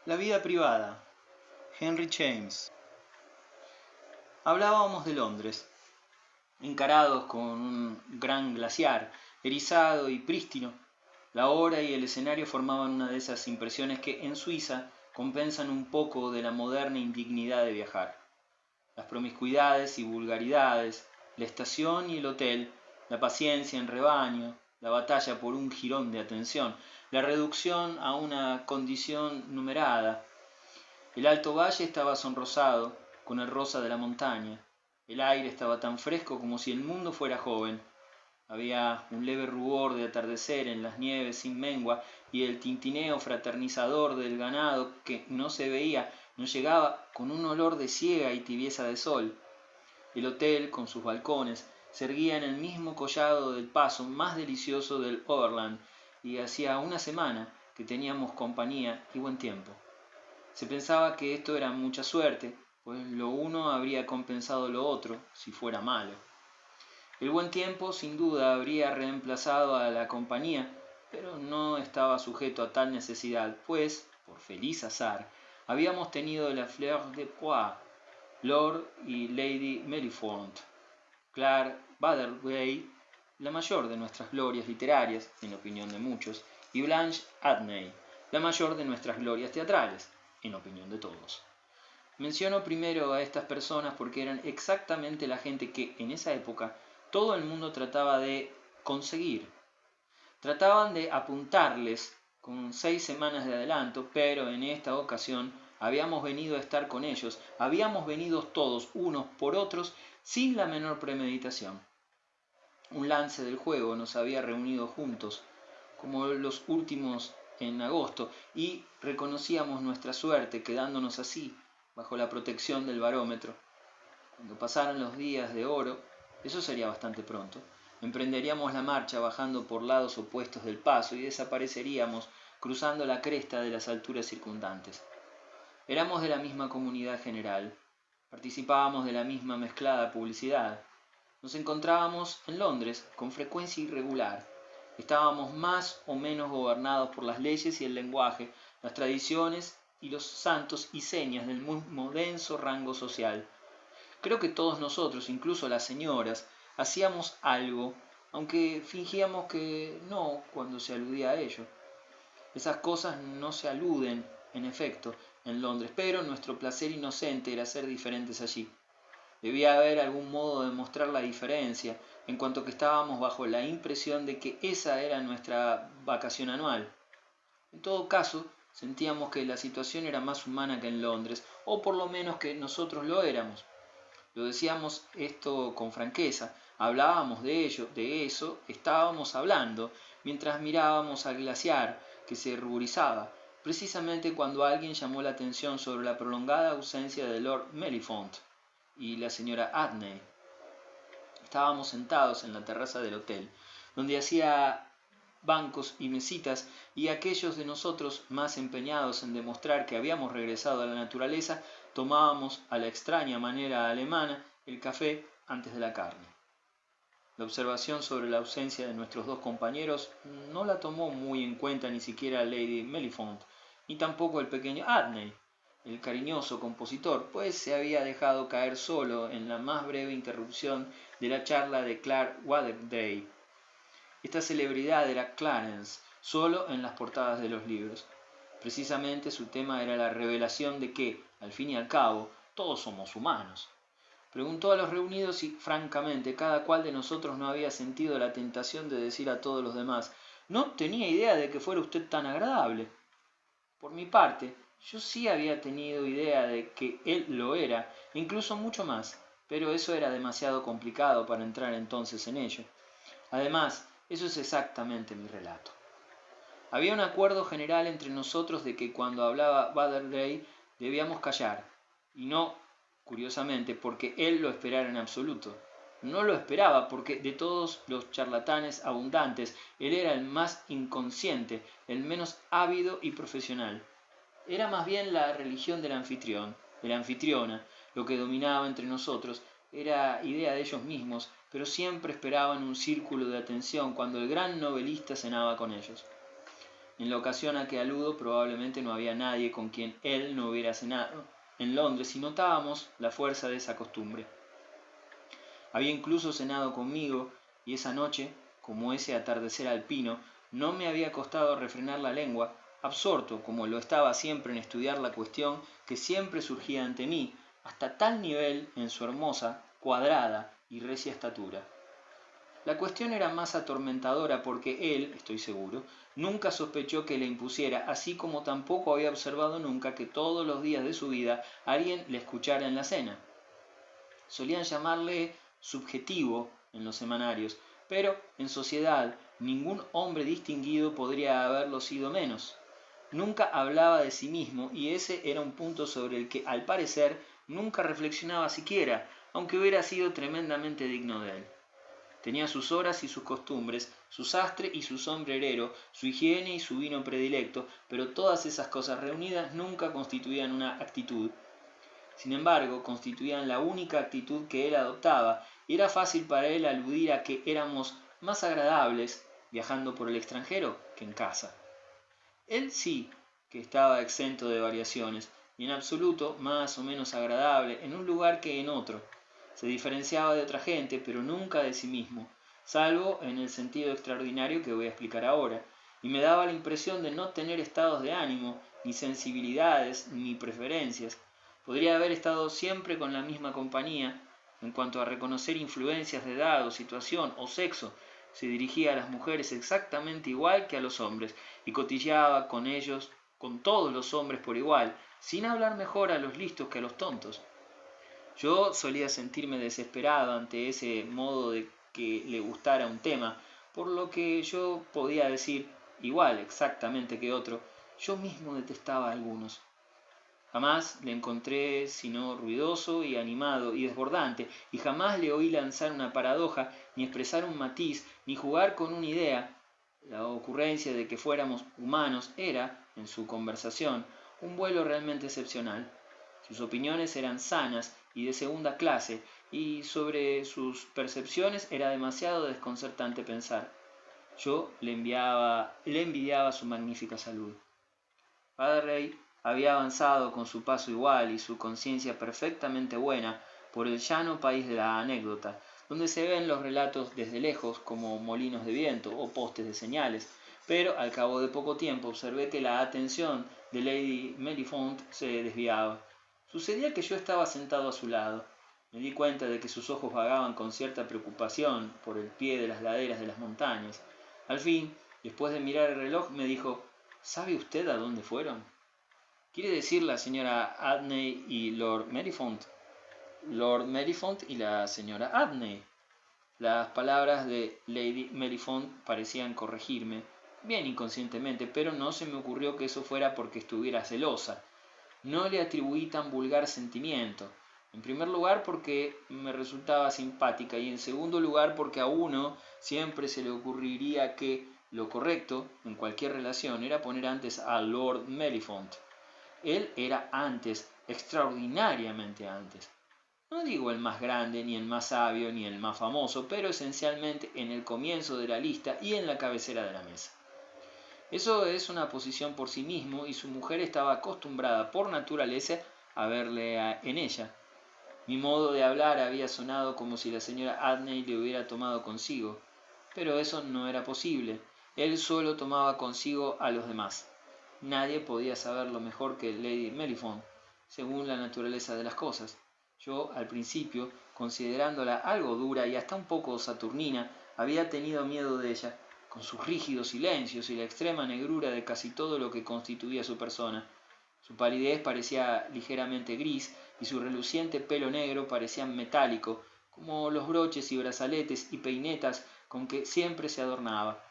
La vida privada. Henry James. Hablábamos de Londres, encarados con un gran glaciar, erizado y prístino. La hora y el escenario formaban una de esas impresiones que en Suiza compensan un poco de la moderna indignidad de viajar. Las promiscuidades y vulgaridades, la estación y el hotel, la paciencia en rebaño, la batalla por un jirón de atención, la reducción a una condición numerada. El alto valle estaba sonrosado con el rosa de la montaña. El aire estaba tan fresco como si el mundo fuera joven. Había un leve rubor de atardecer en las nieves sin mengua y el tintineo fraternizador del ganado que no se veía nos llegaba con un olor de siega y tibieza de sol. El hotel, con sus balcones, se erguía en el mismo collado del paso más delicioso del Overland y hacía una semana que teníamos compañía y buen tiempo. Se pensaba que esto era mucha suerte, pues lo uno habría compensado lo otro si fuera malo. El buen tiempo sin duda habría reemplazado a la compañía, pero no estaba sujeto a tal necesidad, pues, por feliz azar, habíamos tenido la fleur de pois, Lord y Lady Mellifont, Clare Bathergate, la mayor de nuestras glorias literarias, en opinión de muchos, y Blanche Atney, la mayor de nuestras glorias teatrales, en opinión de todos. Menciono primero a estas personas porque eran exactamente la gente que en esa época todo el mundo trataba de conseguir. Trataban de apuntarles con 6 semanas de adelanto, pero en esta ocasión habíamos venido a estar con ellos, habíamos venido todos unos por otros sin la menor premeditación. Un lance del juego nos había reunido juntos, como los últimos en agosto, y reconocíamos nuestra suerte quedándonos así, bajo la protección del barómetro. Cuando pasaran los días de oro, eso sería bastante pronto, emprenderíamos la marcha bajando por lados opuestos del paso y desapareceríamos cruzando la cresta de las alturas circundantes. Éramos de la misma comunidad general, participábamos de la misma mezclada publicidad. Nos encontrábamos en Londres con frecuencia irregular. Estábamos más o menos gobernados por las leyes y el lenguaje, las tradiciones y los santos y señas del mismo denso rango social. Creo que todos nosotros, incluso las señoras, hacíamos algo, aunque fingíamos que no cuando se aludía a ello. Esas cosas no se aluden, en efecto, en Londres, pero nuestro placer inocente era ser diferentes allí. Debía haber algún modo de mostrar la diferencia, en cuanto que estábamos bajo la impresión de que esa era nuestra vacación anual. En todo caso, sentíamos que la situación era más humana que en Londres, o por lo menos que nosotros lo éramos. Lo decíamos esto con franqueza, hablábamos de ello, de eso estábamos hablando, mientras mirábamos al glaciar que se ruborizaba, precisamente cuando alguien llamó la atención sobre la prolongada ausencia de Lord Mellifont y la señora Atney. Estábamos sentados en la terraza del hotel, donde hacía bancos y mesitas, y aquellos de nosotros más empeñados en demostrar que habíamos regresado a la naturaleza tomábamos a la extraña manera alemana el café antes de la carne. La observación sobre la ausencia de nuestros dos compañeros no la tomó muy en cuenta ni siquiera Lady Mellifont, ni tampoco el pequeño Atney, el cariñoso compositor, pues se había dejado caer solo en la más breve interrupción de la charla de Clare Wathergate. Esta celebridad era Clarence, solo en las portadas de los libros. Precisamente su tema era la revelación de que, al fin y al cabo, todos somos humanos. Preguntó a los reunidos si, francamente, cada cual de nosotros no había sentido la tentación de decir a todos los demás: «No tenía idea de que fuera usted tan agradable». Por mi parte, yo sí había tenido idea de que él lo era, incluso mucho más, pero eso era demasiado complicado para entrar entonces en ello. Además, eso es exactamente mi relato. Había un acuerdo general entre nosotros de que cuando hablaba Bathergate debíamos callar, y no, curiosamente, porque él lo esperara en absoluto. No lo esperaba porque de todos los charlatanes abundantes, él era el más inconsciente, el menos ávido y profesional. Era más bien la religión del anfitrión, de la anfitriona, lo que dominaba entre nosotros. Era idea de ellos mismos, pero siempre esperaban un círculo de atención cuando el gran novelista cenaba con ellos. En la ocasión a que aludo probablemente no había nadie con quien él no hubiera cenado en Londres y notábamos la fuerza de esa costumbre. Había incluso cenado conmigo y esa noche, como ese atardecer alpino, no me había costado refrenar la lengua, absorto como lo estaba siempre en estudiar la cuestión que siempre surgía ante mí, hasta tal nivel en su hermosa, cuadrada y recia estatura. La cuestión era más atormentadora porque él, estoy seguro, nunca sospechó que le impusiera, así como tampoco había observado nunca que todos los días de su vida alguien le escuchara en la cena. Solían llamarle subjetivo en los semanarios, pero en sociedad ningún hombre distinguido podría haberlo sido menos. Nunca hablaba de sí mismo y ese era un punto sobre el que, al parecer, nunca reflexionaba siquiera, aunque hubiera sido tremendamente digno de él. Tenía sus horas y sus costumbres, su sastre y su sombrerero, su higiene y su vino predilecto, pero todas esas cosas reunidas nunca constituían una actitud. Sin embargo, constituían la única actitud que él adoptaba, y era fácil para él aludir a que éramos más agradables viajando por el extranjero que en casa. Él sí que estaba exento de variaciones, y en absoluto más o menos agradable en un lugar que en otro. Se diferenciaba de otra gente, pero nunca de sí mismo, salvo en el sentido extraordinario que voy a explicar ahora, y me daba la impresión de no tener estados de ánimo, ni sensibilidades, ni preferencias. Podría haber estado siempre con la misma compañía. En cuanto a reconocer influencias de edad o situación o sexo, se dirigía a las mujeres exactamente igual que a los hombres, y cotilleaba con ellos, con todos los hombres por igual, sin hablar mejor a los listos que a los tontos. Yo solía sentirme desesperado ante ese modo de que le gustara un tema, por lo que yo podía decir, igual exactamente que otro, yo mismo detestaba a algunos. Jamás le encontré sino ruidoso y animado y desbordante, y jamás le oí lanzar una paradoja, ni expresar un matiz, ni jugar con una idea. La ocurrencia de que fuéramos humanos era, en su conversación, un vuelo realmente excepcional. Sus opiniones eran sanas y de segunda clase, y sobre sus percepciones era demasiado desconcertante pensar. Yo le envidiaba su magnífica salud. Padre Rey había avanzado con su paso igual y su conciencia perfectamente buena por el llano país de la anécdota, donde se ven los relatos desde lejos como molinos de viento o postes de señales, pero al cabo de poco tiempo observé que la atención de Lady Mellifont se desviaba. Sucedía que yo estaba sentado a su lado. Me di cuenta de que sus ojos vagaban con cierta preocupación por el pie de las laderas de las montañas. Al fin, después de mirar el reloj, me dijo: ¿Sabe usted a dónde fueron? ¿Quiere decir la señora Adney y Lord Mellifont? Lord Mellifont y la señora Adney. Las palabras de Lady Mellifont parecían corregirme, bien inconscientemente, pero no se me ocurrió que eso fuera porque estuviera celosa. No le atribuí tan vulgar sentimiento. En primer lugar porque me resultaba simpática y en segundo lugar porque a uno siempre se le ocurriría que lo correcto en cualquier relación era poner antes a Lord Mellifont. Él era antes, extraordinariamente antes. No digo el más grande, ni el más sabio, ni el más famoso, pero esencialmente en el comienzo de la lista y en la cabecera de la mesa. Eso es una posición por sí mismo y su mujer estaba acostumbrada por naturaleza a verle en ella. Mi modo de hablar había sonado como si la señora Adney le hubiera tomado consigo, pero eso no era posible. Él solo tomaba consigo a los demás. Nadie podía saberlo mejor que Lady Mellifont, según la naturaleza de las cosas. Yo, al principio, considerándola algo dura y hasta un poco saturnina, había tenido miedo de ella, con sus rígidos silencios y la extrema negrura de casi todo lo que constituía su persona. Su palidez parecía ligeramente gris y su reluciente pelo negro parecía metálico, como los broches y brazaletes y peinetas con que siempre se adornaba.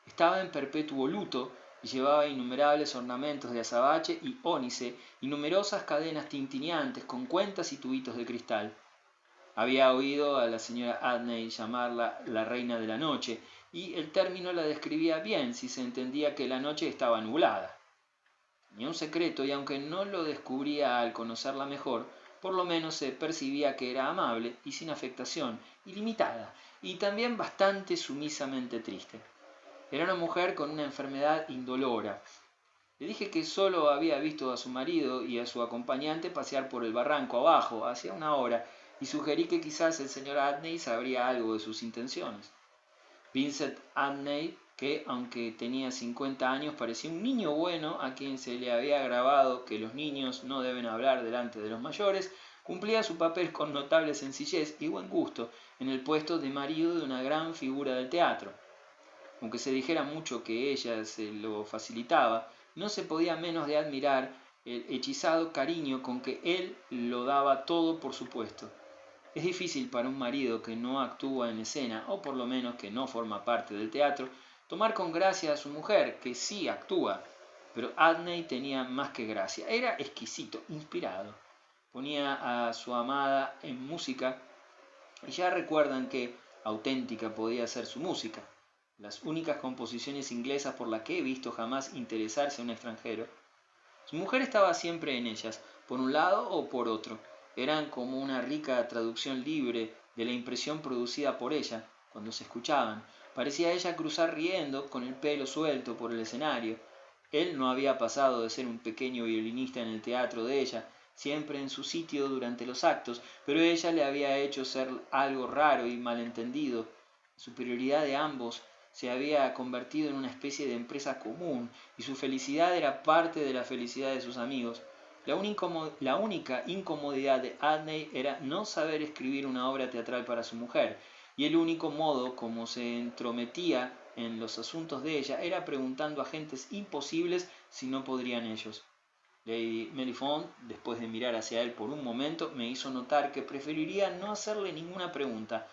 Estaba en perpetuo luto y llevaba innumerables ornamentos de azabache y ónice y numerosas cadenas tintineantes con cuentas y tubitos de cristal. Había oído a la señora Adney llamarla la reina de la noche, y el término la describía bien si se entendía que la noche estaba nublada. Tenía un secreto, y aunque no lo descubría al conocerla mejor, por lo menos se percibía que era amable y sin afectación, ilimitada, y también bastante sumisamente triste. Era una mujer con una enfermedad indolora. Le dije que solo había visto a su marido y a su acompañante pasear por el barranco abajo, hacía una hora, y sugerí que quizás el señor Adney sabría algo de sus intenciones. Vincent Adney, que aunque tenía 50 años parecía un niño bueno a quien se le había grabado que los niños no deben hablar delante de los mayores, cumplía su papel con notable sencillez y buen gusto en el puesto de marido de una gran figura del teatro. Aunque se dijera mucho que ella se lo facilitaba, no se podía menos de admirar el hechizado cariño con que él lo daba todo por supuesto. Es difícil para un marido que no actúa en escena, o por lo menos que no forma parte del teatro, tomar con gracia a su mujer, que sí actúa. Pero Adney tenía más que gracia, era exquisito, inspirado. Ponía a su amada en música y ya recuerdan que auténtica podía ser su música. Las únicas composiciones inglesas por las que he visto jamás interesarse a un extranjero. Su mujer estaba siempre en ellas, por un lado o por otro. Eran como una rica traducción libre de la impresión producida por ella cuando se escuchaban. Parecía ella cruzar riendo, con el pelo suelto por el escenario. Él no había pasado de ser un pequeño violinista en el teatro de ella, siempre en su sitio durante los actos, pero ella le había hecho ser algo raro y malentendido. La superioridad de ambos se había convertido en una especie de empresa común, y su felicidad era parte de la felicidad de sus amigos. La única incomodidad de Adney era no saber escribir una obra teatral para su mujer, y el único modo como se entrometía en los asuntos de ella era preguntando a gentes imposibles si no podrían ellos. Lady Mellifont, después de mirar hacia él por un momento, me hizo notar que preferiría no hacerle ninguna pregunta.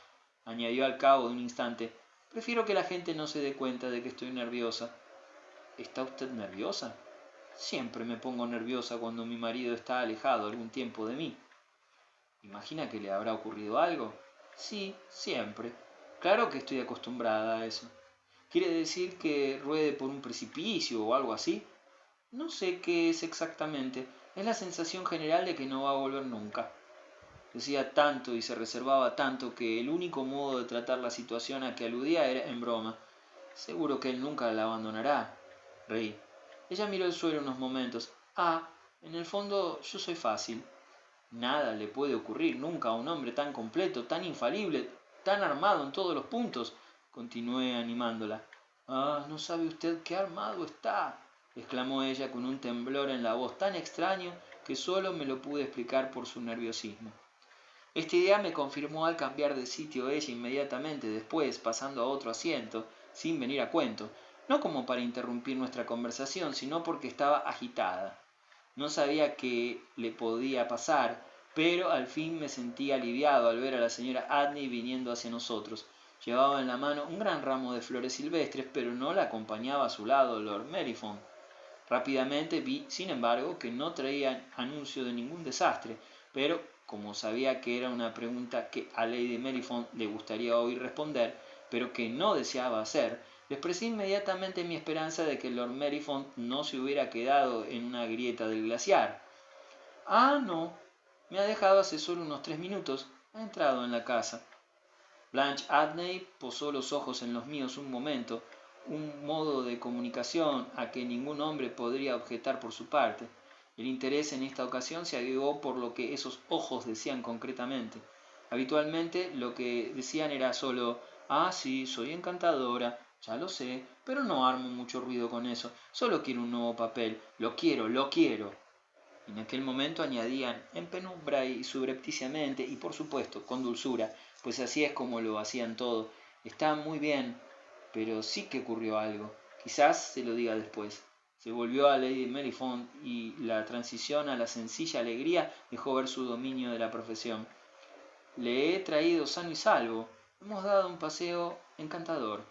Añadió al cabo de un instante: prefiero que la gente no se dé cuenta de que estoy nerviosa. ¿Está usted nerviosa? Siempre me pongo nerviosa cuando mi marido está alejado algún tiempo de mí. ¿Imagina que le habrá ocurrido algo? Sí, siempre. Claro que estoy acostumbrada a eso. ¿Quiere decir que ruede por un precipicio o algo así? No sé qué es exactamente. Es la sensación general de que no va a volver nunca. Decía tanto y se reservaba tanto que el único modo de tratar la situación a que aludía era en broma. Seguro que él nunca la abandonará. Reí. Ella miró el suelo unos momentos. Ah, en el fondo yo soy fácil. Nada le puede ocurrir nunca a un hombre tan completo, tan infalible, tan armado en todos los puntos. Continué animándola. Ah, no sabe usted qué armado está, exclamó ella con un temblor en la voz tan extraño que solo me lo pude explicar por su nerviosismo. Esta idea me confirmó al cambiar de sitio ella inmediatamente después, pasando a otro asiento, sin venir a cuento, no como para interrumpir nuestra conversación, sino porque estaba agitada. No sabía qué le podía pasar, pero al fin me sentí aliviado al ver a la señora Adney viniendo hacia nosotros. Llevaba en la mano un gran ramo de flores silvestres, pero no la acompañaba a su lado Lord Mellifont. Rápidamente vi, sin embargo, que no traía anuncio de ningún desastre, pero como sabía que era una pregunta que a Lady Mellifont le gustaría oír responder, pero que no deseaba hacer, le expresé inmediatamente mi esperanza de que Lord Mellifont no se hubiera quedado en una grieta del glaciar. Ah, no, me ha dejado hace solo unos 3 minutos, ha entrado en la casa. Blanche Adney posó los ojos en los míos un momento, un modo de comunicación a que ningún hombre podría objetar por su parte. El interés en esta ocasión se avivó por lo que esos ojos decían concretamente. Habitualmente lo que decían era solo: ah, sí, soy encantadora, ya lo sé, pero no armo mucho ruido con eso, solo quiero un nuevo papel, lo quiero, lo quiero. En aquel momento añadían, en penumbra y subrepticiamente, y por supuesto con dulzura, pues así es como lo hacían todo: está muy bien, pero sí que ocurrió algo. Quizás se lo diga después. Se volvió a Lady Mellifont y la transición a la sencilla alegría dejó ver su dominio de la profesión. Le he traído sano y salvo. Hemos dado un paseo encantador.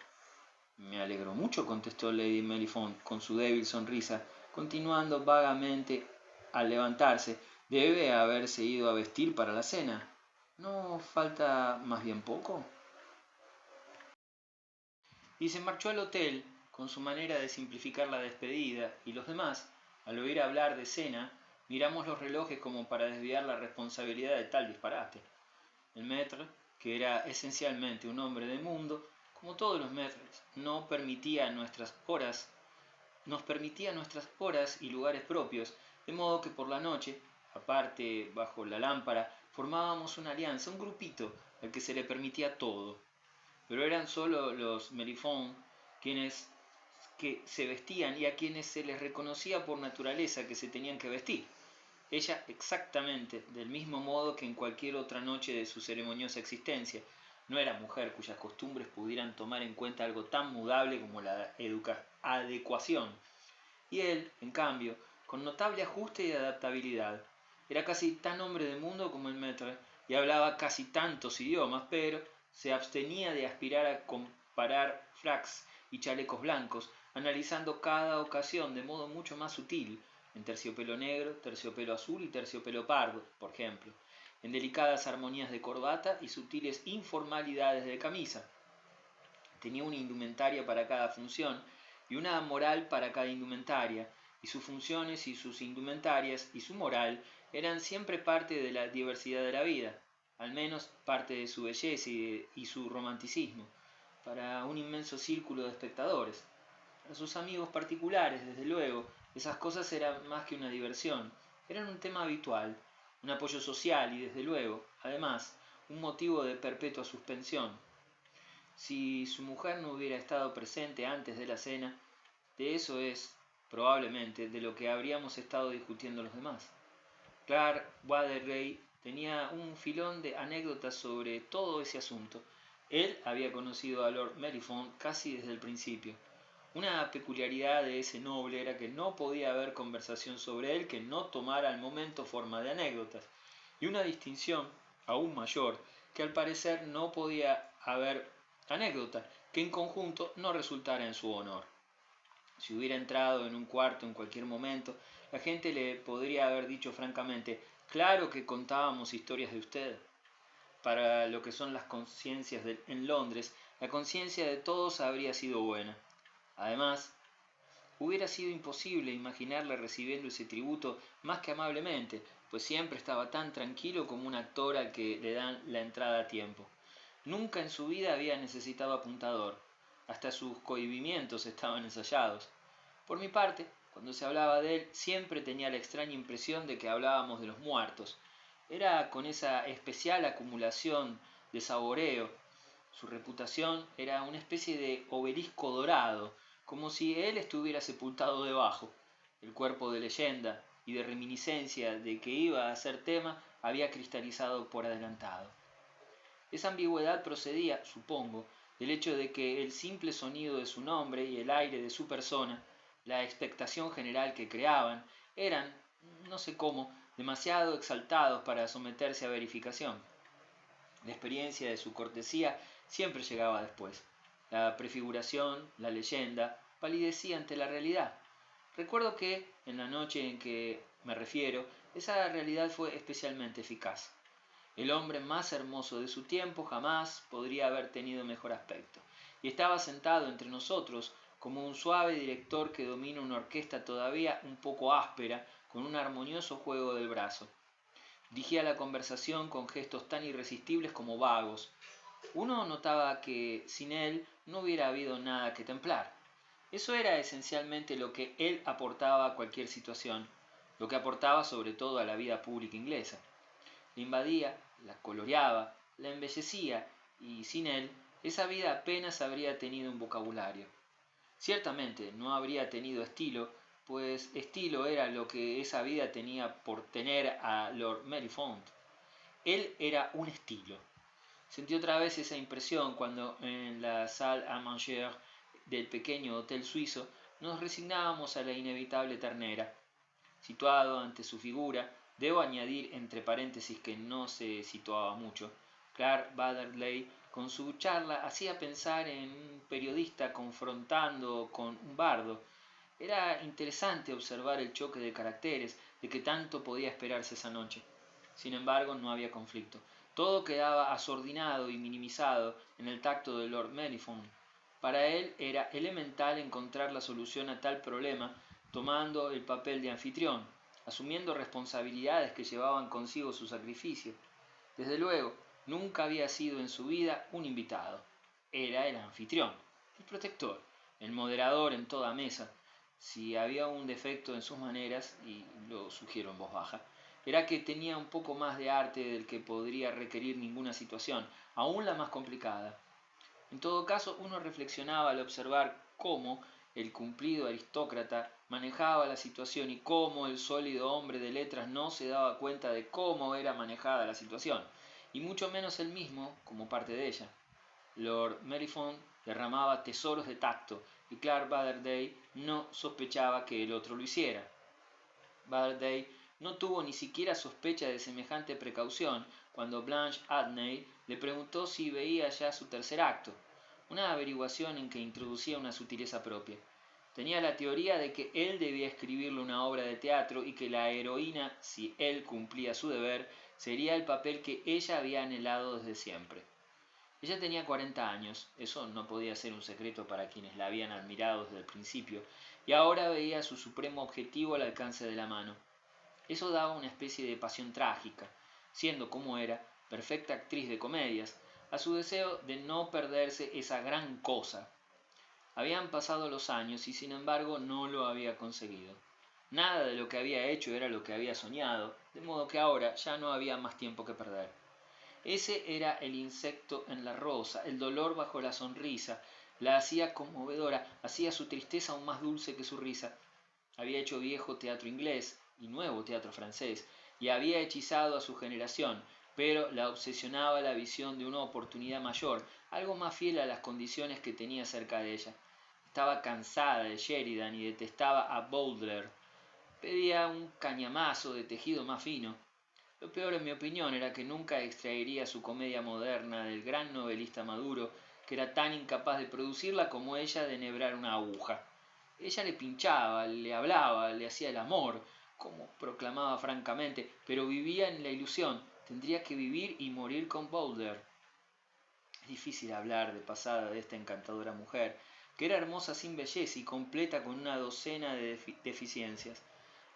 Me alegro mucho, contestó Lady Mellifont con su débil sonrisa, continuando vagamente al levantarse. Debe haberse ido a vestir para la cena. ¿No falta más bien poco? Y se marchó al hotel, con su manera de simplificar la despedida, y los demás, al oír hablar de cena, miramos los relojes como para desviar la responsabilidad de tal disparate. El maître, que era esencialmente un hombre de mundo, como todos los maîtres, nos permitía nuestras horas y lugares propios, de modo que por la noche, aparte bajo la lámpara, formábamos una alianza, un grupito al que se le permitía todo. Pero eran solo los Mériforme quienes que se vestían y a quienes se les reconocía por naturaleza que se tenían que vestir. Ella exactamente del mismo modo que en cualquier otra noche de su ceremoniosa existencia. No era mujer cuyas costumbres pudieran tomar en cuenta algo tan mudable como la adecuación. Y él, en cambio, con notable ajuste y adaptabilidad. Era casi tan hombre de mundo como el maître y hablaba casi tantos idiomas, pero se abstenía de aspirar a comparar fracs y chalecos blancos, analizando cada ocasión de modo mucho más sutil, en terciopelo negro, terciopelo azul y terciopelo pardo, por ejemplo, en delicadas armonías de corbata y sutiles informalidades de camisa. Tenía una indumentaria para cada función y una moral para cada indumentaria, y sus funciones y sus indumentarias y su moral eran siempre parte de la diversidad de la vida, al menos parte de su belleza y su romanticismo, para un inmenso círculo de espectadores. Para sus amigos particulares, desde luego, esas cosas eran más que una diversión, eran un tema habitual, un apoyo social y, desde luego, además, un motivo de perpetua suspensión. Si su mujer no hubiera estado presente antes de la cena, de eso es, probablemente, de lo que habríamos estado discutiendo los demás. Clark Waterbury tenía un filón de anécdotas sobre todo ese asunto. Él había conocido a Lord Mériforme casi desde el principio. Una peculiaridad de ese noble era que no podía haber conversación sobre él que no tomara al momento forma de anécdotas, y una distinción aún mayor, que al parecer no podía haber anécdota que en conjunto no resultara en su honor. Si hubiera entrado en un cuarto en cualquier momento, la gente le podría haber dicho francamente: claro que contábamos historias de usted. Para lo que son las conciencias en Londres, la conciencia de todos habría sido buena. Además, hubiera sido imposible imaginarle recibiendo ese tributo más que amablemente, pues siempre estaba tan tranquilo como un actor al que le dan la entrada a tiempo. Nunca en su vida había necesitado apuntador, hasta sus cohibimientos estaban ensayados. Por mi parte, cuando se hablaba de él, siempre tenía la extraña impresión de que hablábamos de los muertos. Era con esa especial acumulación de saboreo. Su reputación era una especie de obelisco dorado, como si él estuviera sepultado debajo. El cuerpo de leyenda y de reminiscencia de que iba a ser tema había cristalizado por adelantado. Esa ambigüedad procedía, supongo, del hecho de que el simple sonido de su nombre y el aire de su persona, la expectación general que creaban, eran, no sé cómo, demasiado exaltados para someterse a verificación. La experiencia de su cortesía siempre llegaba después. La prefiguración, la leyenda, palidecía ante la realidad. Recuerdo que, en la noche en que me refiero, esa realidad fue especialmente eficaz. El hombre más hermoso de su tiempo jamás podría haber tenido mejor aspecto, y estaba sentado entre nosotros como un suave director que domina una orquesta todavía un poco áspera, con un armonioso juego del brazo. Dirigía la conversación con gestos tan irresistibles como vagos. Uno notaba que sin él no hubiera habido nada que templar. Eso era esencialmente lo que él aportaba a cualquier situación, lo que aportaba sobre todo a la vida pública inglesa. La invadía, la coloreaba, la embellecía, y sin él, esa vida apenas habría tenido un vocabulario. Ciertamente no habría tenido estilo, pues estilo era lo que esa vida tenía por tener a Lord Mériforme. Él era un estilo. Sentí otra vez esa impresión cuando en la salle à manger del pequeño hotel suizo nos resignábamos a la inevitable ternera. Situado ante su figura, debo añadir entre paréntesis que no se situaba mucho, Clark Waterbury con su charla hacía pensar en un periodista confrontando con un bardo. Era interesante observar el choque de caracteres de que tanto podía esperarse esa noche. Sin embargo, no había conflicto. Todo quedaba asordinado y minimizado en el tacto de Lord Mériforme. Para él era elemental encontrar la solución a tal problema tomando el papel de anfitrión, asumiendo responsabilidades que llevaban consigo su sacrificio. Desde luego, nunca había sido en su vida un invitado. era el anfitrión, el protector, el moderador en toda mesa. Si había un defecto en sus maneras, y lo sugiero en voz baja, era que tenía un poco más de arte del que podría requerir ninguna situación, aun la más complicada. En todo caso, uno reflexionaba al observar cómo el cumplido aristócrata manejaba la situación y cómo el sólido hombre de letras no se daba cuenta de cómo era manejada la situación, y mucho menos él mismo como parte de ella. Lord Mellifont derramaba tesoros de tacto y Clark Butterday no sospechaba que el otro lo hiciera. Butterday no tuvo ni siquiera sospecha de semejante precaución cuando Blanche Addney le preguntó si veía ya su tercer acto, una averiguación en que introducía una sutileza propia. Tenía la teoría de que él debía escribirle una obra de teatro y que la heroína, si él cumplía su deber, sería el papel que ella había anhelado desde siempre. Ella tenía 40 años, eso no podía ser un secreto para quienes la habían admirado desde el principio, y ahora veía su supremo objetivo al alcance de la mano. Eso daba una especie de pasión trágica, siendo como era, perfecta actriz de comedias, a su deseo de no perderse esa gran cosa. Habían pasado los años y sin embargo no lo había conseguido. Nada de lo que había hecho era lo que había soñado, de modo que ahora ya no había más tiempo que perder. Ese era el insecto en la rosa, el dolor bajo la sonrisa, la hacía conmovedora, hacía su tristeza aún más dulce que su risa. Había hecho viejo teatro inglés y nuevo teatro francés, y había hechizado a su generación, pero la obsesionaba la visión de una oportunidad mayor, algo más fiel a las condiciones que tenía cerca de ella. Estaba cansada de Sheridan y detestaba a Bowdler. Pedía un cañamazo de tejido más fino. Lo peor, en mi opinión, era que nunca extraería su comedia moderna del gran novelista maduro, que era tan incapaz de producirla como ella de enhebrar una aguja. Ella le pinchaba, le hablaba, le hacía el amor, como proclamaba francamente, pero vivía en la ilusión. Tendría que vivir y morir con Bowdler. Es difícil hablar de pasada de esta encantadora mujer, que era hermosa sin belleza y completa con una docena de deficiencias.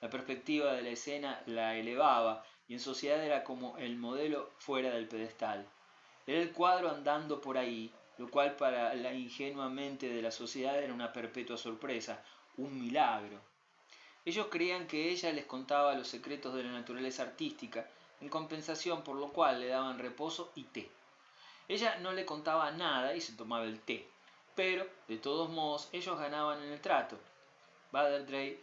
La perspectiva de la escena la elevaba y en sociedad era como el modelo fuera del pedestal. Era el cuadro andando por ahí, lo cual para la ingenua mente de la sociedad era una perpetua sorpresa, un milagro. Ellos creían que ella les contaba los secretos de la naturaleza artística, en compensación por lo cual le daban reposo y té. Ella no le contaba nada y se tomaba el té, pero, de todos modos, ellos ganaban en el trato. Butterday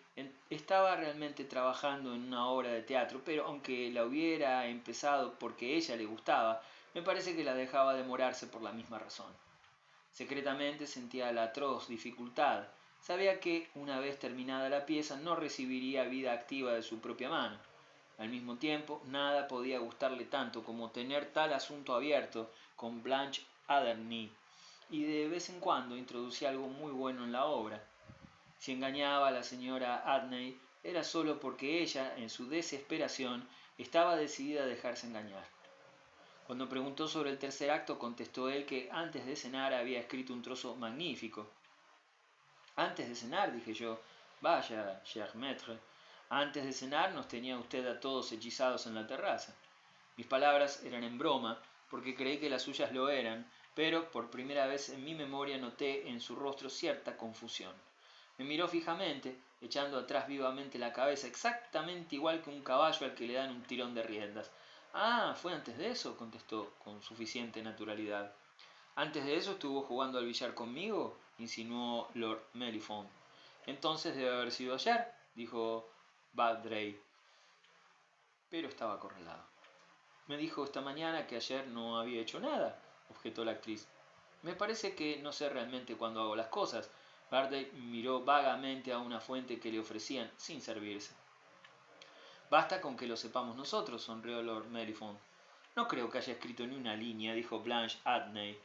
estaba realmente trabajando en una obra de teatro, pero aunque la hubiera empezado porque ella le gustaba, me parece que la dejaba demorarse por la misma razón. Secretamente sentía la atroz dificultad. Sabía que, una vez terminada la pieza, no recibiría vida activa de su propia mano. Al mismo tiempo, nada podía gustarle tanto como tener tal asunto abierto con Blanche Adderney, y de vez en cuando introducía algo muy bueno en la obra. Si engañaba a la señora Addney, era solo porque ella, en su desesperación, estaba decidida a dejarse engañar. Cuando preguntó sobre el tercer acto, contestó él que antes de cenar había escrito un trozo magnífico. Antes de cenar, dije yo. Vaya, cher maître, antes de cenar nos tenía usted a todos hechizados en la terraza. Mis palabras eran en broma, porque creí que las suyas lo eran, pero por primera vez en mi memoria noté en su rostro cierta confusión. Me miró fijamente, echando atrás vivamente la cabeza, exactamente igual que un caballo al que le dan un tirón de riendas. Ah, ¿fue antes de eso?, contestó con suficiente naturalidad. ¿Antes de eso estuvo jugando al billar conmigo?, insinuó Lord Mellifont. Entonces debe haber sido ayer, dijo Butterday. Pero estaba acorralado. Me dijo esta mañana que ayer no había hecho nada, objetó la actriz. Me parece que no sé realmente cuándo hago las cosas. Butterday miró vagamente a una fuente que le ofrecían sin servirse. Basta con que lo sepamos nosotros, sonrió Lord Mellifont. No creo que haya escrito ni una línea, dijo Blanche Addney.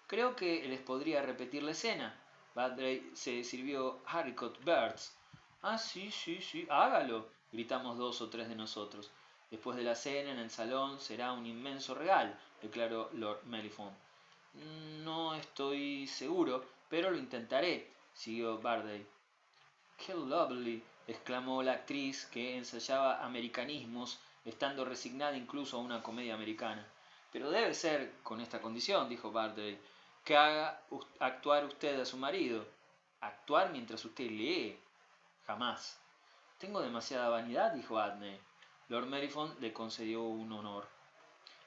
Creo que les podría repetir la escena. Butterday se sirvió Haricot Birds. Ah, sí, hágalo, gritamos dos o tres de nosotros. Después de la cena en el salón será un inmenso regalo, declaró Lord Mellifont. No estoy seguro, pero lo intentaré, siguió Butterday. ¡Qué lovely!, exclamó la actriz, que ensayaba americanismos, estando resignada incluso a una comedia americana. Pero debe ser con esta condición, dijo Butterday. que haga actuar usted a su marido. ¿Actuar mientras usted lee? Jamás. Tengo demasiada vanidad, dijo Adney. Lord Mellifont le concedió un honor.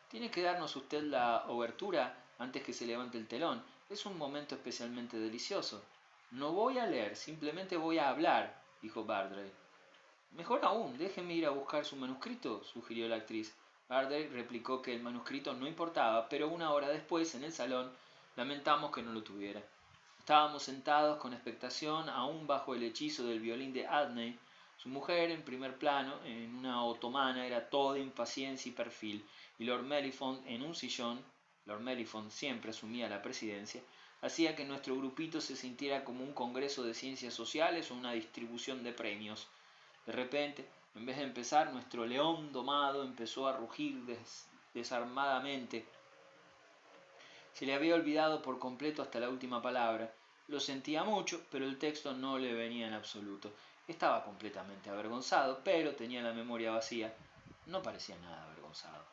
Tiene que darnos usted la obertura antes que se levante el telón. Es un momento especialmente delicioso. No voy a leer, simplemente voy a hablar, dijo Bardray. Mejor aún, déjeme ir a buscar su manuscrito, sugirió la actriz. Bardray replicó que el manuscrito no importaba, pero una hora después, en el salón, lamentamos que no lo tuviera. Estábamos sentados con expectación, aún bajo el hechizo del violín de Adney. Su mujer, en primer plano, en una otomana, era toda impaciencia y perfil, y Lord Mellifont, en un sillón, Lord Mellifont siempre asumía la presidencia, hacía que nuestro grupito se sintiera como un congreso de ciencias sociales o una distribución de premios. De repente, en vez de empezar, nuestro león domado empezó a rugir desarmadamente. Se le había olvidado por completo hasta la última palabra. Lo sentía mucho, pero el texto no le venía en absoluto. Estaba completamente avergonzado, pero tenía la memoria vacía. No parecía nada avergonzado.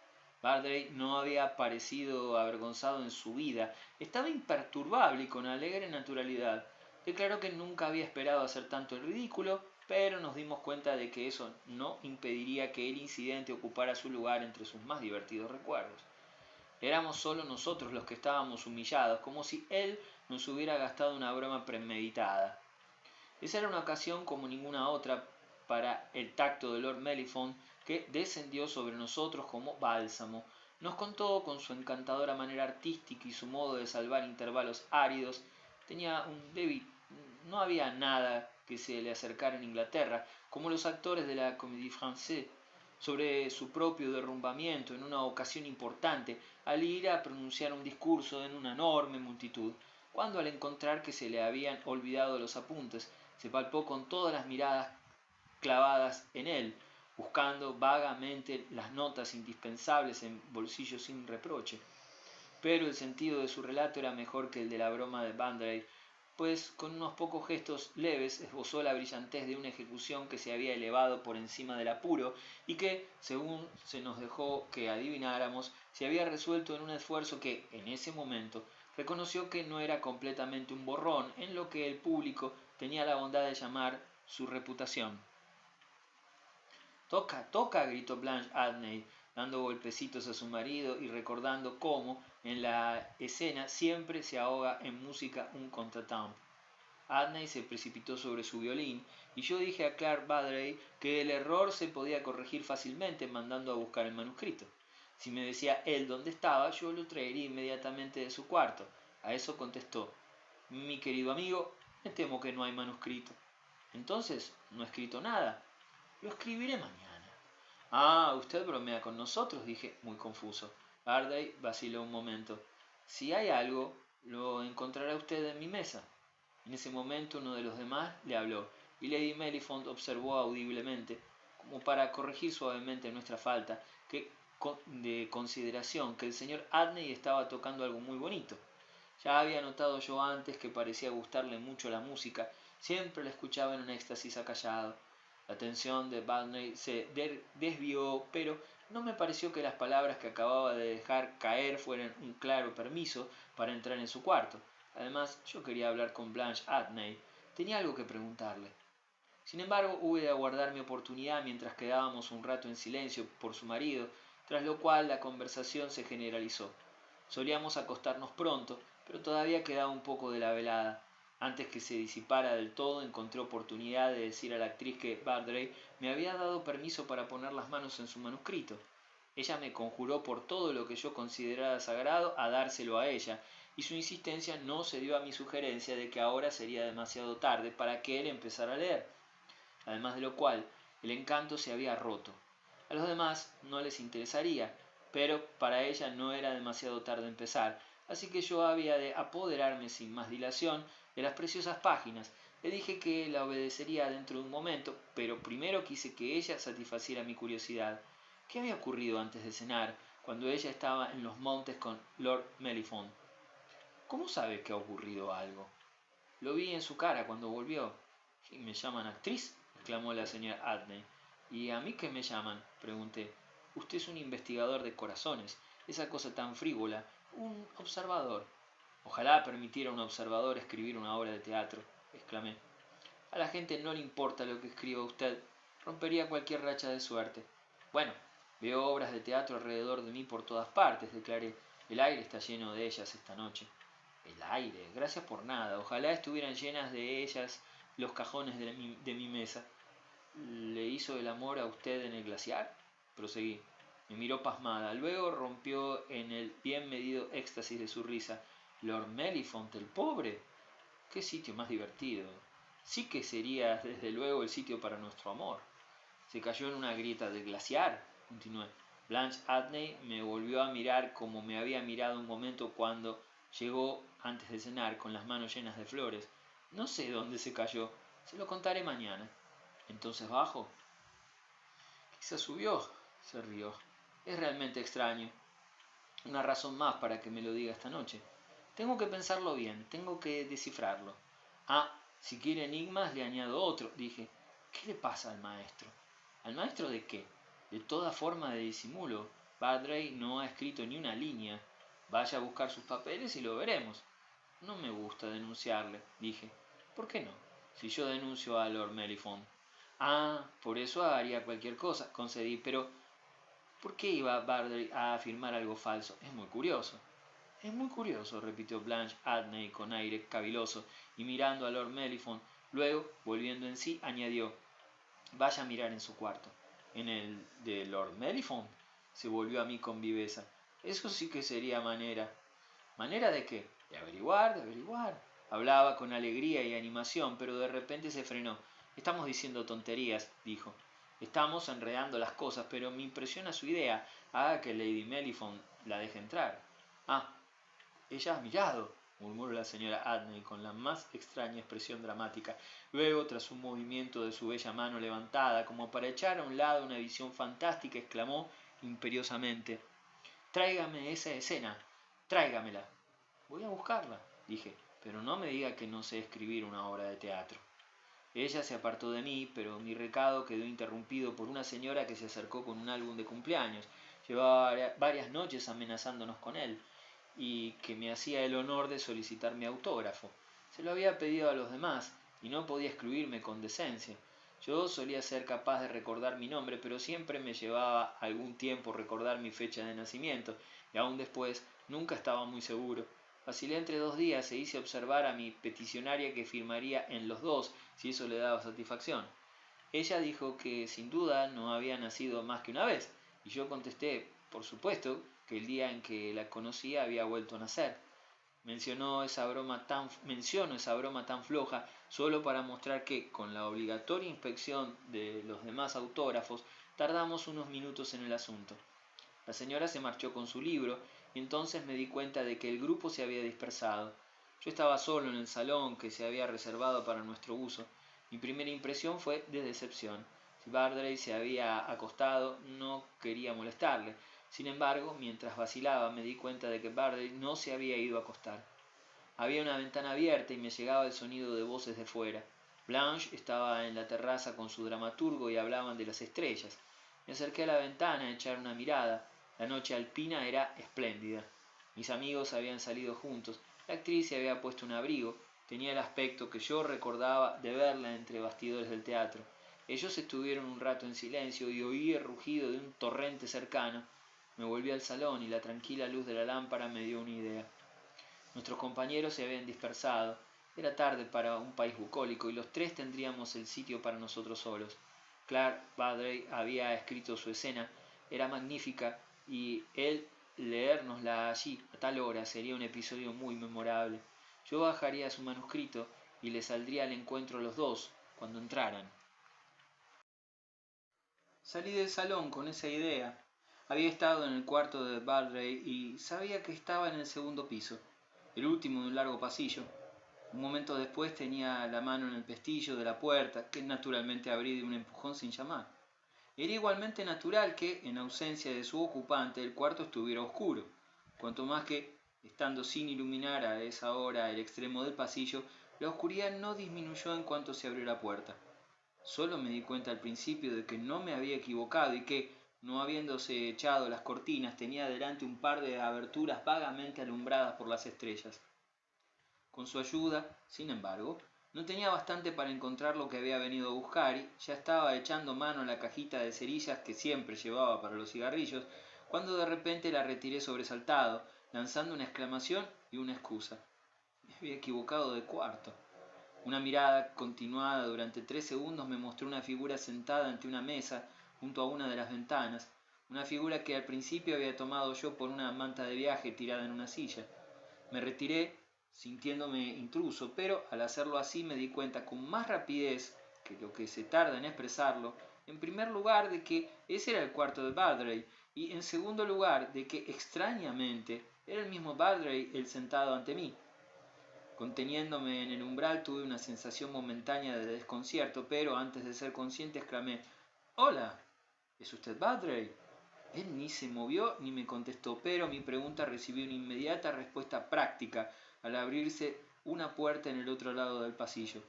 Bardray no había parecido avergonzado en su vida. Estaba imperturbable y con alegre naturalidad. Declaró que nunca había esperado hacer tanto el ridículo, pero nos dimos cuenta de que eso no impediría que el incidente ocupara su lugar entre sus más divertidos recuerdos. Éramos solo nosotros los que estábamos humillados, como si él nos hubiera gastado una broma premeditada. Esa era una ocasión como ninguna otra para el tacto de Lord Mellifont, que descendió sobre nosotros como bálsamo. Nos contó con su encantadora manera artística y su modo de salvar intervalos áridos. Tenía un débil. No había nada que se le acercara en Inglaterra, como los actores de la Comédie Française, sobre su propio derrumbamiento en una ocasión importante, al ir a pronunciar un discurso en una enorme multitud, cuando al encontrar que se le habían olvidado los apuntes, se palpó con todas las miradas clavadas en él, buscando vagamente las notas indispensables en bolsillos sin reproche. Pero el sentido de su relato era mejor que el de la broma de Bardray, pues con unos pocos gestos leves esbozó la brillantez de una ejecución que se había elevado por encima del apuro y que, según se nos dejó que adivináramos, se había resuelto en un esfuerzo que, en ese momento, reconoció que no era completamente un borrón en lo que el público tenía la bondad de llamar su reputación. «Toca, toca», gritó Blanche Adney, dando golpecitos a su marido y recordando cómo, en la escena, siempre se ahoga en música un contretemps. Adney se precipitó sobre su violín, y yo dije a Clark Bardray que el error se podía corregir fácilmente mandando a buscar el manuscrito. Si me decía él dónde estaba, yo lo traería inmediatamente de su cuarto. A eso contestó: «Mi querido amigo, me temo que no hay manuscrito». «Entonces, ¿no ha escrito nada?» «Lo escribiré mañana». «Ah, usted bromea con nosotros», dije, muy confuso. Bardray vaciló un momento. «Si hay algo, lo encontrará usted en mi mesa». En ese momento uno de los demás le habló, y Lady Mellifont observó audiblemente, como para corregir suavemente nuestra falta de consideración, que el señor Adney estaba tocando algo muy bonito. Ya había notado yo antes que parecía gustarle mucho la música, siempre la escuchaba en un éxtasis acallado. La atención de Bardray se desvió, pero no me pareció que las palabras que acababa de dejar caer fueran un claro permiso para entrar en su cuarto. Además, yo quería hablar con Blanche Adney. Tenía algo que preguntarle. Sin embargo, hube de aguardar mi oportunidad mientras quedábamos un rato en silencio por su marido, tras lo cual la conversación se generalizó. Solíamos acostarnos pronto, pero todavía quedaba un poco de la velada. Antes que se disipara del todo, encontré oportunidad de decir a la actriz que Bardray me había dado permiso para poner las manos en su manuscrito. Ella me conjuró por todo lo que yo considerara sagrado a dárselo a ella, y su insistencia no cedió a mi sugerencia de que ahora sería demasiado tarde para que él empezara a leer. Además de lo cual, el encanto se había roto. A los demás no les interesaría, pero para ella no era demasiado tarde empezar, así que yo había de apoderarme sin más dilación de las preciosas páginas. Le dije que la obedecería dentro de un momento, pero primero quise que ella satisfaciera mi curiosidad. ¿Qué había ocurrido antes de cenar, cuando ella estaba en los montes con Lord Mellifont? ¿Cómo sabe que ha ocurrido algo? Lo vi en su cara cuando volvió. ¿Y me llaman actriz?, exclamó la señora Adney. ¿Y a mí qué me llaman?, pregunté. Usted es un investigador de corazones, esa cosa tan frívola, un observador. Ojalá permitiera a un observador escribir una obra de teatro, exclamé. A la gente no le importa lo que escriba usted, rompería cualquier racha de suerte. Bueno, veo obras de teatro alrededor de mí por todas partes, declaré. El aire está lleno de ellas esta noche. El aire, gracias por nada. Ojalá estuvieran llenas de ellas los cajones de mi mesa. ¿Le hizo el amor a usted en el glaciar? Proseguí. Me miró pasmada. Luego rompió en el bien medido éxtasis de su risa. Lord Mellifont, el pobre. ¡Qué sitio más divertido! Sí que sería desde luego el sitio para nuestro amor. Se cayó en una grieta del glaciar, continué. Blanche Addney me volvió a mirar como me había mirado un momento cuando llegó antes de cenar con las manos llenas de flores. No sé dónde se cayó, se lo contaré mañana. ¿Entonces bajo? Quizá subió, se rió. Es realmente extraño. Una razón más para que me lo diga esta noche. Tengo que pensarlo bien, tengo que descifrarlo. Ah, si quiere enigmas le añado otro, dije. ¿Qué le pasa al maestro? ¿Al maestro de qué? De toda forma de disimulo. Bardray no ha escrito ni una línea. Vaya a buscar sus papeles y lo veremos. No me gusta denunciarle, dije. ¿Por qué no? Si yo denuncio a Lord Mellifont. Ah, por eso haría cualquier cosa, concedí, pero ¿por qué iba Bardray a afirmar algo falso? Es muy curioso. Es muy curioso, repitió Blanche Addney con aire caviloso y mirando a Lord Mellifont. Luego, volviendo en sí, añadió: Vaya a mirar en su cuarto. ¿En el de Lord Mellifont? Se volvió a mí con viveza. Eso sí que sería manera. ¿Manera de qué? De averiguar, de averiguar. Hablaba con alegría y animación, pero de repente se frenó. Estamos diciendo tonterías, dijo. Estamos enredando las cosas, pero me impresiona su idea. Haga que Lady Mellifont la deje entrar. Ah, ella ha mirado, murmuró la señora Addney con la más extraña expresión dramática. Luego, tras un movimiento de su bella mano levantada, como para echar a un lado una visión fantástica, exclamó imperiosamente: Tráigame esa escena, tráigamela. Voy a buscarla, dije, pero no me diga que no sé escribir una obra de teatro. Ella se apartó de mí, pero mi recado quedó interrumpido por una señora que se acercó con un álbum de cumpleaños. Llevaba varias noches amenazándonos con él, y que me hacía el honor de solicitar mi autógrafo. Se lo había pedido a los demás, y no podía excluirme con decencia. Yo solía ser capaz de recordar mi nombre, pero siempre me llevaba algún tiempo recordar mi fecha de nacimiento, y aún después nunca estaba muy seguro. Vacilé entre 2 días e hice observar a mi peticionaria que firmaría en los dos, si eso le daba satisfacción. Ella dijo que sin duda no había nacido más que una vez, y yo contesté, por supuesto, que el día en que la conocía había vuelto a nacer. Menciono esa broma tan floja solo para mostrar que, con la obligatoria inspección de los demás autógrafos, tardamos unos minutos en el asunto. La señora se marchó con su libro y entonces me di cuenta de que el grupo se había dispersado. Yo estaba solo en el salón que se había reservado para nuestro uso. Mi primera impresión fue de decepción. Si Bardray se había acostado, no quería molestarle. Sin embargo, mientras vacilaba, me di cuenta de que Bardray no se había ido a acostar. Había una ventana abierta y me llegaba el sonido de voces de fuera. Blanche estaba en la terraza con su dramaturgo y hablaban de las estrellas. Me acerqué a la ventana a echar una mirada. La noche alpina era espléndida. Mis amigos habían salido juntos. La actriz se había puesto un abrigo. Tenía el aspecto que yo recordaba de verla entre bastidores del teatro. Ellos estuvieron un rato en silencio y oí el rugido de un torrente cercano. Me volví al salón y la tranquila luz de la lámpara me dio una idea. Nuestros compañeros se habían dispersado. Era tarde para un país bucólico y los tres tendríamos el sitio para nosotros solos. Clark Bardray había escrito su escena, era magnífica, y el leérnosla allí a tal hora sería un episodio muy memorable. Yo bajaría su manuscrito y le saldría al encuentro a los dos cuando entraran. Salí del salón con esa idea. Había estado en el cuarto de Bardray y sabía que estaba en el segundo piso, el último de un largo pasillo. Un momento después tenía la mano en el pestillo de la puerta, que naturalmente abrí de un empujón sin llamar. Era igualmente natural que, en ausencia de su ocupante, el cuarto estuviera oscuro, cuanto más que, estando sin iluminar a esa hora el extremo del pasillo, la oscuridad no disminuyó en cuanto se abrió la puerta. Solo me di cuenta al principio de que no me había equivocado y que, no habiéndose echado las cortinas, tenía delante un par de aberturas vagamente alumbradas por las estrellas. Con su ayuda, sin embargo, no tenía bastante para encontrar lo que había venido a buscar y ya estaba echando mano a la cajita de cerillas que siempre llevaba para los cigarrillos, cuando de repente la retiré sobresaltado, lanzando una exclamación y una excusa. Me había equivocado de cuarto. Una mirada continuada durante 3 segundos me mostró una figura sentada ante una mesa junto a una de las ventanas, una figura que al principio había tomado yo por una manta de viaje tirada en una silla. Me retiré sintiéndome intruso, pero al hacerlo así me di cuenta con más rapidez que lo que se tarda en expresarlo, en primer lugar de que ese era el cuarto de Bardray, y en segundo lugar de que extrañamente era el mismo Bardray el sentado ante mí. Conteniéndome en el umbral tuve una sensación momentánea de desconcierto, pero antes de ser consciente exclamé: «¡Hola! ¿Es usted Bardray?». Él ni se movió ni me contestó, pero mi pregunta recibió una inmediata respuesta práctica al abrirse una puerta en el otro lado del pasillo.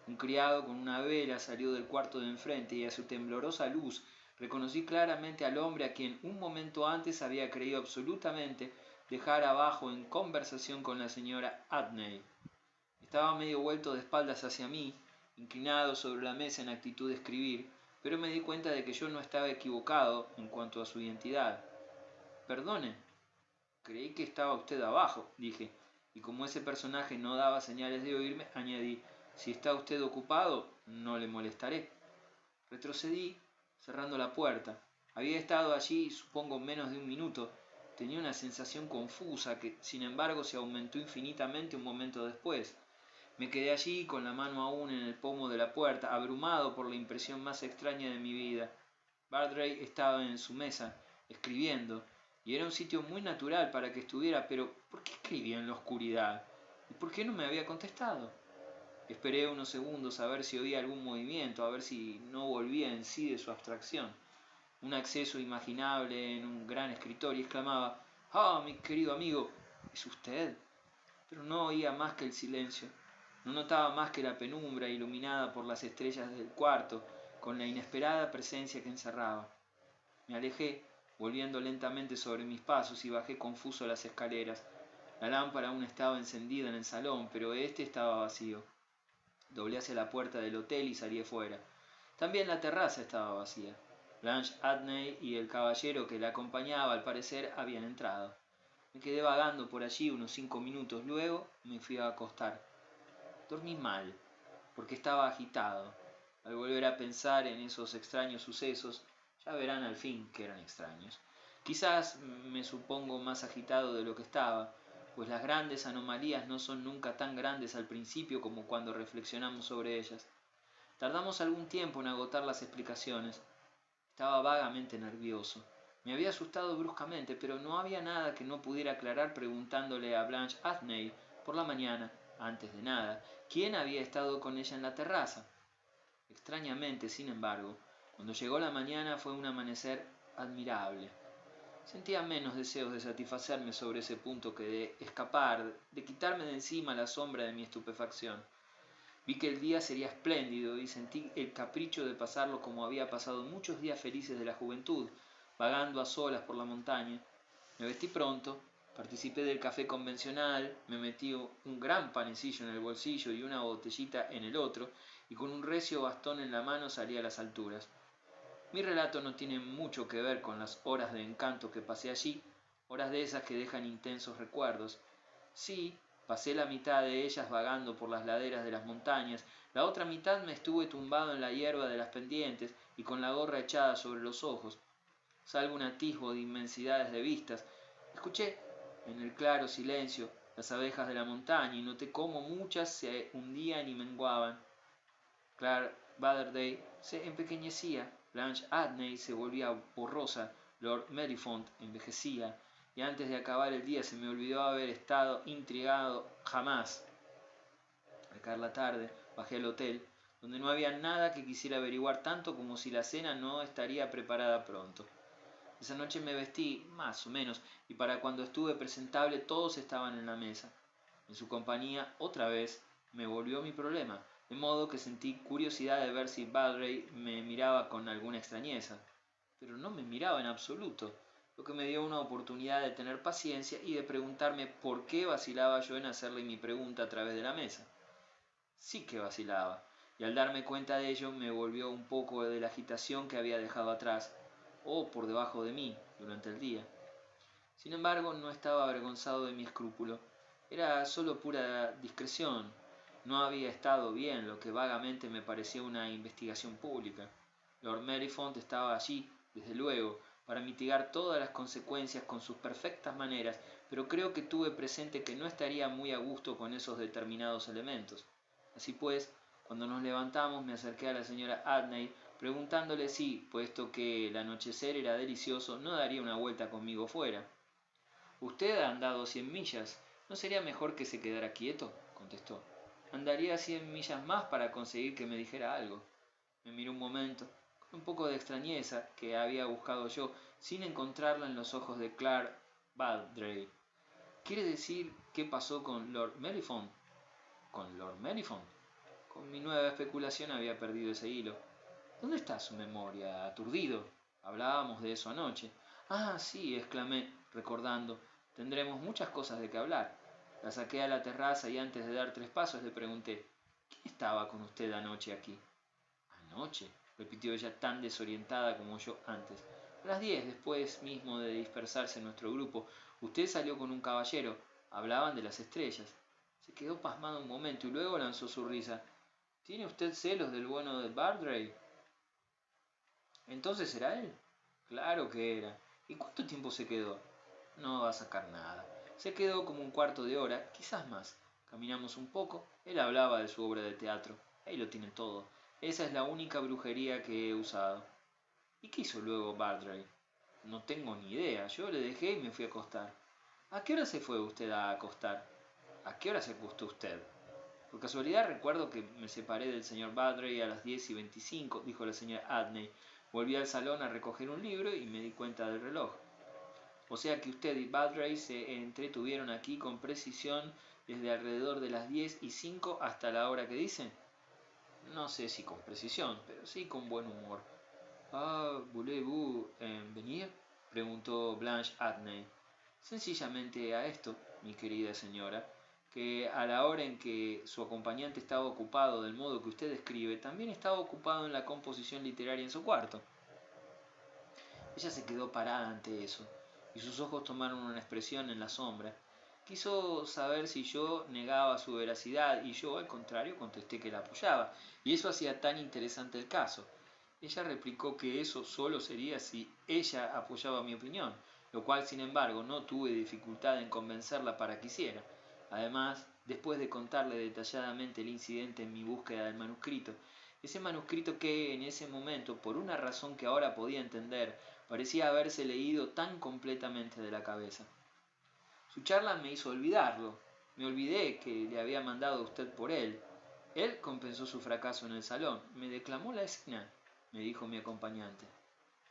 Un criado con una vela salió del cuarto de enfrente y a su temblorosa luz reconocí claramente al hombre a quien un momento antes había creído absolutamente dejar abajo en conversación con la señora Adney. Estaba medio vuelto de espaldas hacia mí, inclinado sobre la mesa en actitud de escribir, pero me di cuenta de que yo no estaba equivocado en cuanto a su identidad. «Perdone, creí que estaba usted abajo», dije, y como ese personaje no daba señales de oírme, añadí: «Si está usted ocupado, no le molestaré». Retrocedí, cerrando la puerta. Había estado allí, supongo, menos de un minuto. Tenía una sensación confusa que, sin embargo, se aumentó infinitamente un momento después. Me quedé allí, con la mano aún en el pomo de la puerta, abrumado por la impresión más extraña de mi vida. Bardray estaba en su mesa, escribiendo, y era un sitio muy natural para que estuviera, pero ¿por qué escribía en la oscuridad? ¿Y por qué no me había contestado? Esperé unos segundos a ver si oía algún movimiento, a ver si no volvía en sí de su abstracción. Un acceso imaginable en un gran escritor y exclamaba: «¡Ah, mi querido amigo! ¿Es usted?». Pero no oía más que el silencio. No notaba más que la penumbra iluminada por las estrellas del cuarto, con la inesperada presencia que encerraba. Me alejé, volviendo lentamente sobre mis pasos, y bajé confuso las escaleras. La lámpara aún estaba encendida en el salón, pero éste estaba vacío. Doblé hacia la puerta del hotel y salí fuera. También la terraza estaba vacía. Blanche Adney y el caballero que la acompañaba, al parecer, habían entrado. Me quedé vagando por allí unos 5 minutos, luego me fui a acostar. Dormí mal, porque estaba agitado. Al volver a pensar en esos extraños sucesos, ya verán al fin que eran extraños. Quizás me supongo más agitado de lo que estaba, pues las grandes anomalías no son nunca tan grandes al principio como cuando reflexionamos sobre ellas. Tardamos algún tiempo en agotar las explicaciones. Estaba vagamente nervioso. Me había asustado bruscamente, pero no había nada que no pudiera aclarar preguntándole a Blanche Adney por la mañana, antes de nada, quién había estado con ella en la terraza. Extrañamente, sin embargo, cuando llegó la mañana fue un amanecer admirable. Sentía menos deseos de satisfacerme sobre ese punto que de escapar, de quitarme de encima la sombra de mi estupefacción. Vi que el día sería espléndido y sentí el capricho de pasarlo como había pasado muchos días felices de la juventud, vagando a solas por la montaña. Me vestí pronto, participé del café convencional, me metí un gran panecillo en el bolsillo y una botellita en el otro, y con un recio bastón en la mano salí a las alturas. Mi relato no tiene mucho que ver con las horas de encanto que pasé allí, horas de esas que dejan intensos recuerdos. Sí, pasé la mitad de ellas vagando por las laderas de las montañas, la otra mitad me estuve tumbado en la hierba de las pendientes y con la gorra echada sobre los ojos. Salvo un atisbo de inmensidades de vistas, escuché en el claro silencio las abejas de la montaña y noté cómo muchas se hundían y menguaban. Clark Butterday se empequeñecía, Blanche Adney se volvía borrosa, Lord Mellifont envejecía, y antes de acabar el día se me olvidó haber estado intrigado jamás. Al caer la tarde, bajé al hotel, donde no había nada que quisiera averiguar tanto como si la cena no estaría preparada pronto. Esa noche me vestí, más o menos, y para cuando estuve presentable todos estaban en la mesa. En su compañía, otra vez, me volvió mi problema, de modo que sentí curiosidad de ver si Baldray me miraba con alguna extrañeza. Pero no me miraba en absoluto. lo que me dio una oportunidad de tener paciencia y de preguntarme por qué vacilaba yo en hacerle mi pregunta a través de la mesa. Sí que vacilaba, y al darme cuenta de ello me volvió un poco de la agitación que había dejado atrás, o por debajo de mí, durante el día. Sin embargo, no estaba avergonzado de mi escrúpulo. Era solo pura discreción. No había estado bien lo que vagamente me parecía una investigación pública. Lord Merryfont estaba allí, desde luego, para mitigar todas las consecuencias con sus perfectas maneras, pero creo que tuve presente que no estaría muy a gusto con esos determinados elementos. Así pues, cuando nos levantamos me acerqué a la señora Adney, preguntándole si, puesto que el anochecer era delicioso, no daría una vuelta conmigo fuera. Usted ha andado 100 millas. ¿No sería mejor que se quedara quieto? Contestó. Andaría 100 millas más para conseguir que me dijera algo. Me miró un momento, con un poco de extrañeza que había buscado yo, sin encontrarla en los ojos de Clark Baldray. ¿Quiere decir qué pasó con Lord Merryfont? ¿Con Lord Merryfont? Con mi nueva especulación había perdido ese hilo. ¿Dónde está su memoria? Aturdido. Hablábamos de eso anoche. Ah, sí, exclamé, recordando. Tendremos muchas cosas de qué hablar. La saqué a la terraza y antes de dar 3 pasos le pregunté, ¿quién estaba con usted anoche aquí? Anoche, repitió ella tan desorientada como yo antes. A las 10, después mismo de dispersarse nuestro grupo, usted salió con un caballero. Hablaban de las estrellas. Se quedó pasmado un momento y luego lanzó su risa. ¿Tiene usted celos del bueno de Bardray? ¿Entonces era él? Claro que era. ¿Y cuánto tiempo se quedó? No va a sacar nada. Se quedó como un cuarto de hora, quizás más. Caminamos un poco. Él hablaba de su obra de teatro. Ahí lo tiene todo. Esa es la única brujería que he usado. ¿Y qué hizo luego Bardray? No tengo ni idea. Yo le dejé y me fui a acostar. ¿A qué hora se fue usted a acostar? ¿A qué hora se acostó usted? Por casualidad recuerdo que me separé del señor Bardray a las 10:25, dijo la señora Adney. Volví al salón a recoger un libro y me di cuenta del reloj. O sea que usted y Bardray se entretuvieron aquí con precisión desde alrededor de las 10:05 hasta la hora que dice. No sé si con precisión, pero sí con buen humor. Ah, ¿voulez-vous venir? Preguntó Blanche Adney. Sencillamente a esto, mi querida señora, que a la hora en que su acompañante estaba ocupado del modo que usted describe, también estaba ocupado en la composición literaria en su cuarto. Ella se quedó parada ante eso, y sus ojos tomaron una expresión en la sombra. Quiso saber si yo negaba su veracidad, y yo, al contrario, contesté que la apoyaba, y eso hacía tan interesante el caso. Ella replicó que eso solo sería si ella apoyaba mi opinión, lo cual, sin embargo, no tuve dificultad en convencerla para que hiciera. Además, después de contarle detalladamente el incidente en mi búsqueda del manuscrito, ese manuscrito que en ese momento, por una razón que ahora podía entender, parecía haberse leído tan completamente de la cabeza. Su charla me hizo olvidarlo. Me olvidé que le había mandado a usted por él. Él compensó su fracaso en el salón. Me declamó la escena, me dijo mi acompañante.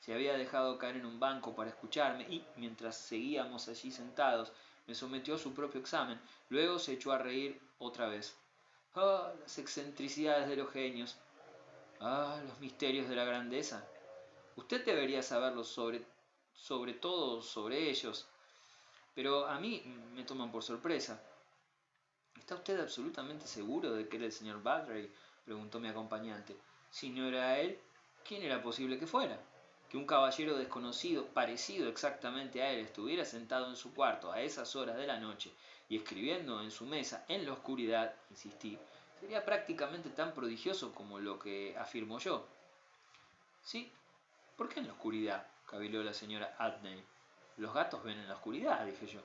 Se había dejado caer en un banco para escucharme y, mientras seguíamos allí sentados, me sometió a su propio examen. Luego se echó a reír otra vez. Ah, las excentricidades de los genios. Ah, los misterios de la grandeza. Usted debería saberlo sobre todo sobre ellos. Pero a mí me toman por sorpresa. ¿Está usted absolutamente seguro de que era el señor Baldray? Preguntó mi acompañante. Si no era él, ¿quién era posible que fuera? Que un caballero desconocido, parecido exactamente a él, estuviera sentado en su cuarto a esas horas de la noche y escribiendo en su mesa en la oscuridad, insistí, sería prácticamente tan prodigioso como lo que afirmo yo. Sí, ¿por qué en la oscuridad? Caviló la señora Adney. Los gatos ven en la oscuridad, dije yo.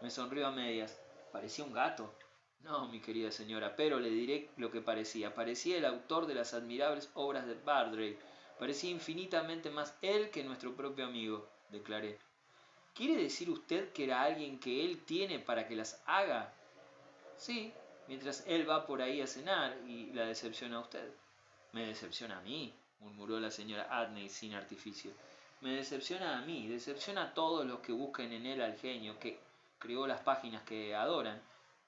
Me sonrió a medias. ¿Parecía un gato? No, mi querida señora, pero le diré lo que parecía. Parecía el autor de las admirables obras de Bardray. Parecía infinitamente más él que nuestro propio amigo, declaré. ¿Quiere decir usted que era alguien que él tiene para que las haga? Sí, mientras él va por ahí a cenar y la decepciona a usted. Me decepciona a mí, murmuró la señora Adney sin artificio. Me decepciona a mí, decepciona a todos los que busquen en él al genio que creó las páginas que adoran.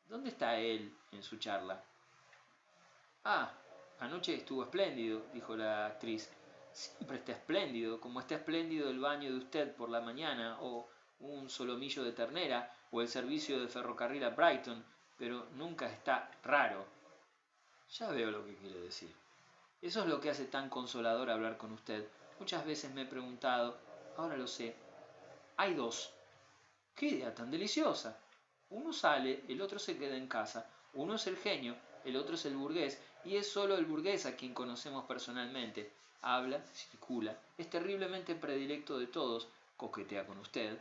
¿Dónde está él en su charla? Ah, anoche estuvo espléndido, dijo la actriz. Siempre está espléndido, como está espléndido el baño de usted por la mañana, o un solomillo de ternera, o el servicio de ferrocarril a Brighton, pero nunca está raro. Ya veo lo que quiere decir. Eso es lo que hace tan consolador hablar con usted. Muchas veces me he preguntado, ahora lo sé, hay dos. ¡Qué idea tan deliciosa! Uno sale, el otro se queda en casa. Uno es el genio, el otro es el burgués, y es solo el burgués a quien conocemos personalmente. Habla, circula, es terriblemente predilecto de todos, coquetea con usted,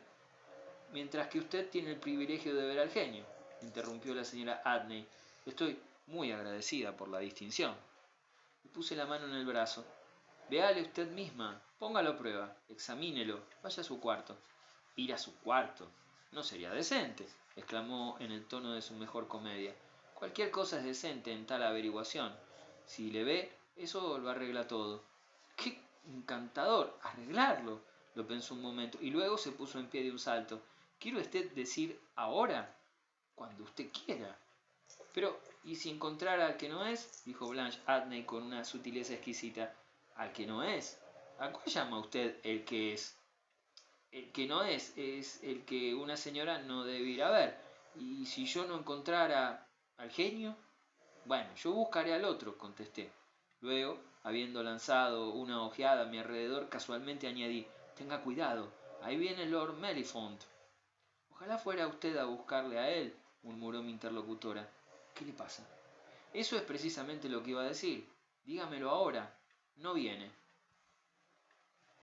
mientras que usted tiene el privilegio de ver al genio, interrumpió la señora Adney. Estoy muy agradecida por la distinción. Le puse la mano en el brazo. Véale usted misma, póngalo a prueba, examínelo, vaya a su cuarto. Ir a su cuarto. No sería decente, exclamó en el tono de su mejor comedia. Cualquier cosa es decente en tal averiguación. Si le ve, eso lo arregla todo. ¡Qué encantador! ¡Arreglarlo! Lo pensó un momento y luego se puso en pie de un salto. ¿Quiere usted decir ahora? Cuando usted quiera. Pero, ¿y si encontrara al que no es? Dijo Blanche Adney con una sutileza exquisita. ¿Al que no es? ¿A cuál llama usted el que es? El que no es el que una señora no debe ir a ver. ¿Y si yo no encontrara al genio? Bueno, yo buscaré al otro, contesté. Luego, habiendo lanzado una ojeada a mi alrededor, casualmente añadí, tenga cuidado, ahí viene Lord Mellifont. Ojalá fuera usted a buscarle a él, murmuró mi interlocutora. ¿Qué le pasa? Eso es precisamente lo que iba a decir. Dígamelo ahora. No viene.